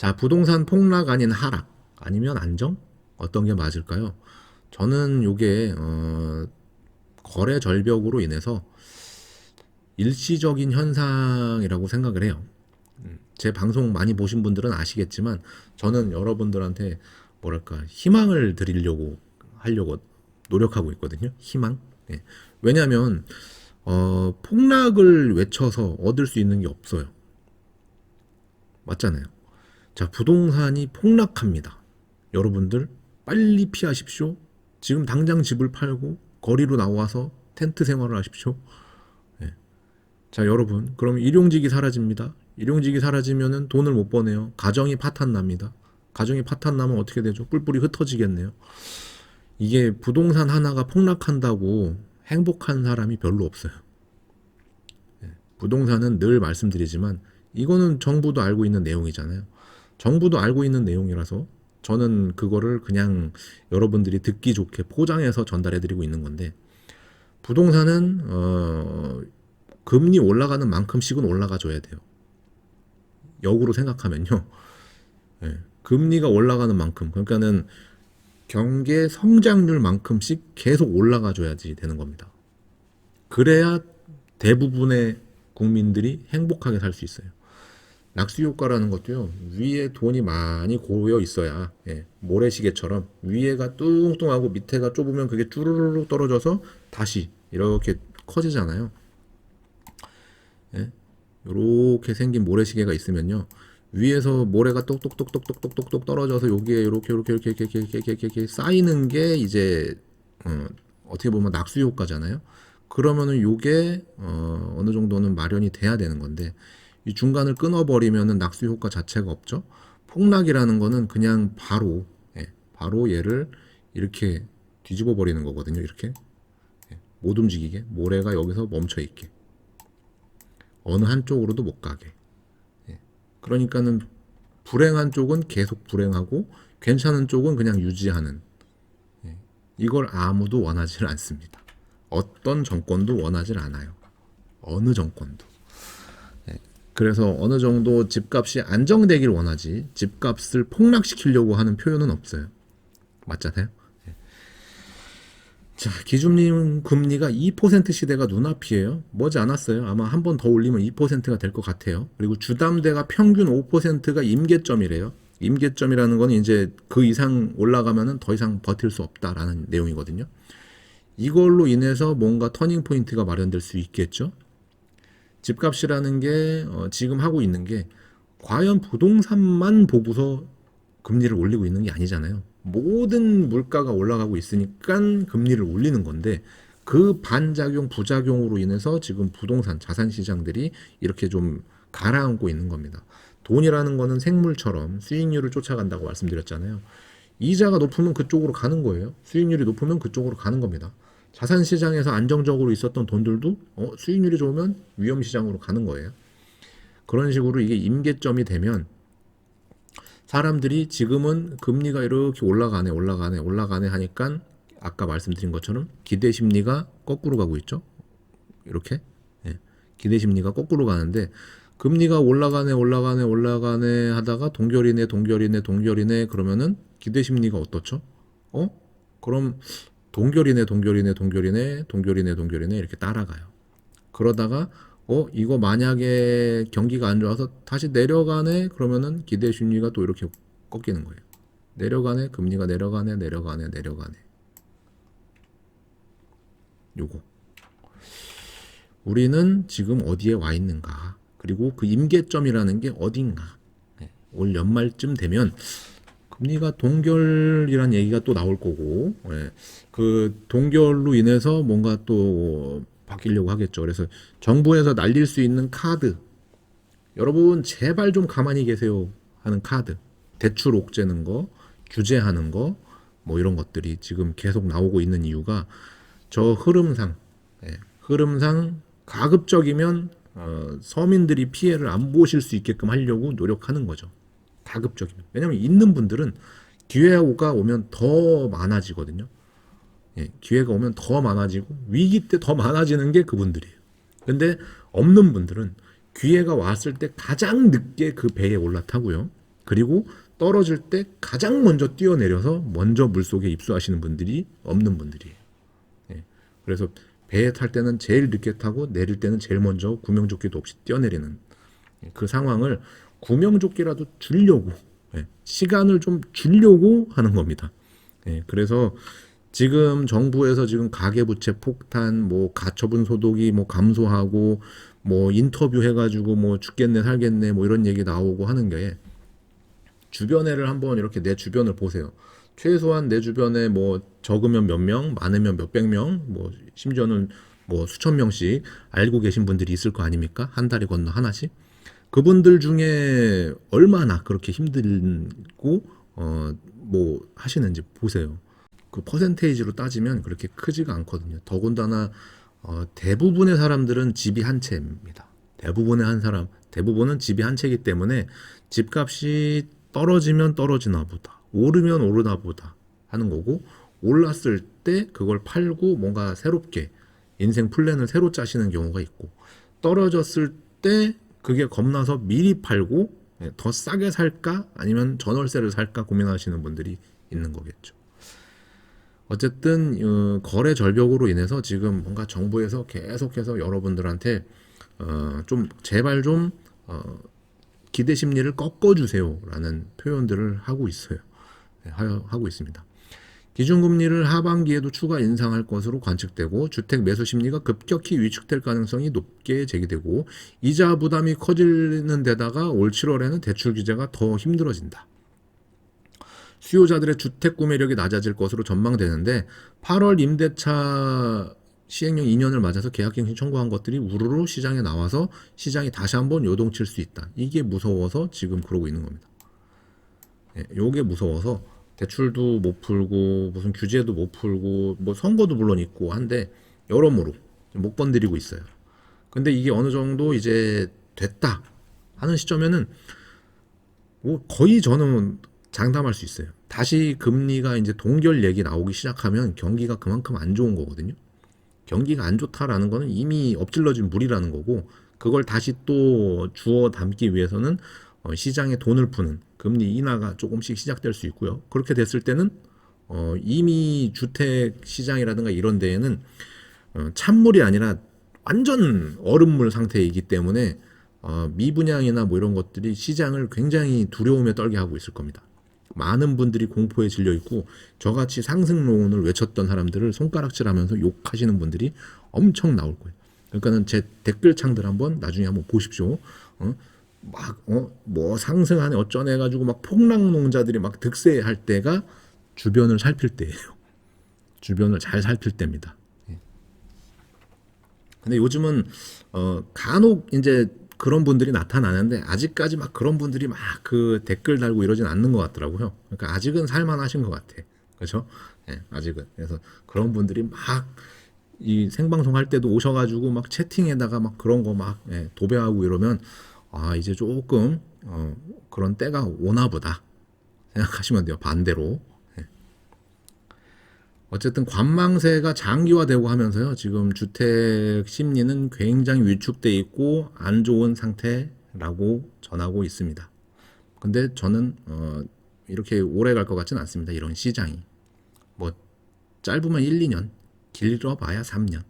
자, 부동산 폭락 아닌 하락 아니면 안정? 어떤 게 맞을까요? 저는 요게 거래 절벽으로 인해서 일시적인 현상이라고 생각을 해요. 제 방송 많이 보신 분들은 아시겠지만 저는 여러분들한테 뭐랄까 희망을 드리려고 하려고 노력하고 있거든요. 희망. 예. 왜냐하면 폭락을 외쳐서 얻을 수 있는 게 없어요. 맞잖아요. 자, 부동산이 폭락합니다. 여러분들 빨리 피하십시오. 지금 당장 집을 팔고 거리로 나와서 텐트 생활을 하십시오. 예. 자, 여러분, 그럼 일용직이 사라집니다. 일용직이 사라지면은 돈을 못 버네요. 가정이 파탄 납니다. 가정이 파탄 나면 어떻게 되죠? 뿔뿔이 흩어지겠네요. 이게 부동산 하나가 폭락한다고 행복한 사람이 별로 없어요. 부동산은 늘 말씀드리지만 이거는 정부도 알고 있는 내용이잖아요. 정부도 알고 있는 내용이라서 저는 그거를 그냥 여러분들이 듣기 좋게 포장해서 전달해드리고 있는 건데, 부동산은 금리 올라가는 만큼씩은 올라가줘야 돼요. 역으로 생각하면요. 예, 금리가 올라가는 만큼, 그러니까는 경제 성장률만큼씩 계속 올라가줘야지 되는 겁니다. 그래야 대부분의 국민들이 행복하게 살 수 있어요. 낙수 효과라는 것도요, 위에 돈이 많이 고여 있어야, 예, 모래시계처럼 위에가 뚱뚱하고 밑에가 좁으면 그게 쭈르르 떨어져서 다시 이렇게 커지잖아요. 예? 이렇게 생긴 모래시계가 있으면요, 위에서 모래가 똑똑똑똑똑똑똑 떨어져서 여기에 이렇게 쌓이는 게 이제 어떻게 보면 낙수 효과잖아요. 그러면은 요게 어느 정도는 마련이 돼야 되는 건데, 이 중간을 끊어버리면은 낙수 효과 자체가 없죠. 폭락이라는 거는 그냥 바로, 예, 바로 얘를 이렇게 뒤집어 버리는 거거든요. 이렇게, 예, 못 움직이게, 모래가 여기서 멈춰 있게, 어느 한쪽으로도 못 가게. 예. 그러니까는 불행한 쪽은 계속 불행하고 괜찮은 쪽은 그냥 유지하는, 예, 이걸 아무도 원하지 않습니다. 어떤 정권도 원하지 않아요. 어느 정권도. 그래서 어느 정도 집값이 안정되길 원하지 집값을 폭락시키려고 하는 표현은 없어요. 맞잖아요. 자, 기준님 금리가 2% 시대가 눈앞이에요. 머지 않았어요. 아마 한 번 더 올리면 2%가 될 것 같아요. 그리고 주담대가 평균 5%가 임계점이래요. 임계점이라는 건 이제 그 이상 올라가면은 더 이상 버틸 수 없다라는 내용이거든요. 이걸로 인해서 뭔가 터닝 포인트가 마련될 수 있겠죠. 집값이라는 게 지금 하고 있는 게 과연 부동산만 보고서 금리를 올리고 있는 게 아니잖아요. 모든 물가가 올라가고 있으니까 금리를 올리는 건데, 그 반작용, 부작용으로 인해서 지금 부동산, 자산 시장들이 이렇게 좀 가라앉고 있는 겁니다. 돈이라는 거는 생물처럼 수익률을 쫓아간다고 말씀드렸잖아요. 이자가 높으면 그쪽으로 가는 거예요. 수익률이 높으면 그쪽으로 가는 겁니다. 자산 시장에서 안정적으로 있었던 돈들도 수익률이 좋으면 위험 시장으로 가는 거예요. 그런 식으로 이게 임계점이 되면 사람들이 지금은 금리가 이렇게 올라가네 하니까 아까 말씀드린 것처럼 기대 심리가 거꾸로 가고 있죠. 이렇게, 예. 기대 심리가 거꾸로 가는데, 금리가 올라가네 하다가 동결이네 그러면은 기대 심리가 어떻죠? 그럼 동결이네 이렇게 따라가요. 그러다가 이거 만약에 경기가 안 좋아서 다시 내려가네 그러면은 기대 심리가 또 이렇게 꺾이는 거예요. 내려가네, 금리가 내려가네. 요거. 우리는 지금 어디에 와 있는가? 그리고 그 임계점이라는 게 어딘가? 올 연말쯤 되면 금리가 동결이란 얘기가 또 나올 거고, 예, 그 동결로 인해서 뭔가 또 바뀌려고 하겠죠. 그래서 정부에서 날릴 수 있는 카드, 여러분 제발 좀 가만히 계세요 하는 카드, 대출 옥죄는 거, 규제하는 거, 뭐 이런 것들이 지금 계속 나오고 있는 이유가 저 흐름상, 예, 흐름상 가급적이면 서민들이 피해를 안 보실 수 있게끔 하려고 노력하는 거죠. 가급적이면. 왜냐면 있는 분들은 기회가 오면 더 많아지거든요. 예, 기회가 오면 더 많아지고 위기 때 더 많아지는 게 그분들이에요. 근데 없는 분들은 기회가 왔을 때 가장 늦게 그 배에 올라타고요. 그리고 떨어질 때 가장 먼저 뛰어내려서 먼저 물속에 입수하시는 분들이 없는 분들이에요. 예. 그래서 배에 탈 때는 제일 늦게 타고 내릴 때는 제일 먼저 구명조끼도 없이 뛰어내리는 그 상황을 구명조끼라도 주려고 시간을 좀 주려고 하는 겁니다. 그래서 지금 정부에서 지금 가계부채 폭탄, 뭐 가처분 소득이 뭐 감소하고 뭐 인터뷰 해가지고 뭐 죽겠네 살겠네 뭐 이런 얘기 나오고 하는 게 주변에를 한번 이렇게 내 주변을 보세요. 최소한 내 주변에 뭐 적으면 몇 명, 많으면 몇백 명, 뭐 심지어는 뭐 수천 명씩 알고 계신 분들이 있을 거 아닙니까? 한 달에 건너 하나씩. 그분들 중에 얼마나 그렇게 힘들고 뭐 하시는지 보세요. 그 퍼센테이지로 따지면 그렇게 크지가 않거든요. 더군다나 대부분의 사람들은 집이 한 채입니다. 대부분은 집이 한 채이기 때문에 집값이 떨어지면 떨어지나 보다, 오르면 오르나 보다 하는 거고, 올랐을 때 그걸 팔고 뭔가 새롭게 인생 플랜을 새로 짜시는 경우가 있고, 떨어졌을 때 그게 겁나서 미리 팔고 더 싸게 살까 아니면 전월세를 살까 고민하시는 분들이 있는 거겠죠. 어쨌든 거래 절벽으로 인해서 지금 뭔가 정부에서 계속해서 여러분들한테 좀 제발 좀 기대 심리를 꺾어주세요라는 표현들을 하고 있어요. 하고 있습니다. 기준금리를 하반기에도 추가 인상할 것으로 관측되고 주택 매수 심리가 급격히 위축될 가능성이 높게 제기되고 이자 부담이 커지는 데다가 올 7월에는 대출 규제가 더 힘들어진다. 수요자들의 주택 구매력이 낮아질 것으로 전망되는데 8월 임대차 시행령 2년을 맞아서 계약갱신 청구한 것들이 우르르 시장에 나와서 시장이 다시 한번 요동칠 수 있다. 이게 무서워서 지금 그러고 있는 겁니다. 요게 무서워서 대출도 못 풀고 무슨 규제도 못 풀고 뭐 선거도 물론 있고 한데 여러모로 못 건드리고 있어요. 근데 이게 어느 정도 이제 됐다 하는 시점에는 뭐 거의 저는 장담할 수 있어요. 다시 금리가 이제 동결 얘기 나오기 시작하면 경기가 그만큼 안 좋은 거거든요. 경기가 안 좋다라는 거는 이미 엎질러진 물이라는 거고, 그걸 다시 또 주워 담기 위해서는 시장에 돈을 푸는 금리 인하가 조금씩 시작될 수 있고요. 그렇게 됐을 때는 이미 주택 시장이라든가 이런 데에는 찬물이 아니라 완전 얼음물 상태이기 때문에 미분양이나 뭐 이런 것들이 시장을 굉장히 두려움에 떨게 하고 있을 겁니다. 많은 분들이 공포에 질려 있고 저같이 상승론을 외쳤던 사람들을 손가락질하면서 욕하시는 분들이 엄청 나올 거예요. 그러니까는 제 댓글창들 한번 나중에 한번 보십시오. 뭐 상승하네 어쩌네 해가지고 막 폭락농자들이 막 득세할 때가 주변을 살필 때예요. 주변을 잘 살필 때입니다. 근데 요즘은 간혹 이제 그런 분들이 나타나는데 아직까지 막 그런 분들이 막 그 댓글 달고 이러진 않는 것 같더라고요. 그러니까 아직은 살만하신 것 같아. 그렇죠? 아직은. 그래서 그런 분들이 막 이 생방송 할 때도 오셔가지고 막 채팅에다가 막 그런 거 막 도배하고 이러면 이제 조금 그런 때가 오나 보다 생각하시면 돼요. 반대로. 어쨌든 관망세가 장기화되고 하면서요. 지금 주택 심리는 굉장히 위축돼 있고 안 좋은 상태라고 전하고 있습니다. 근데 저는 이렇게 오래 갈 것 같지는 않습니다. 이런 시장이. 뭐 짧으면 1, 2년, 길어봐야 3년.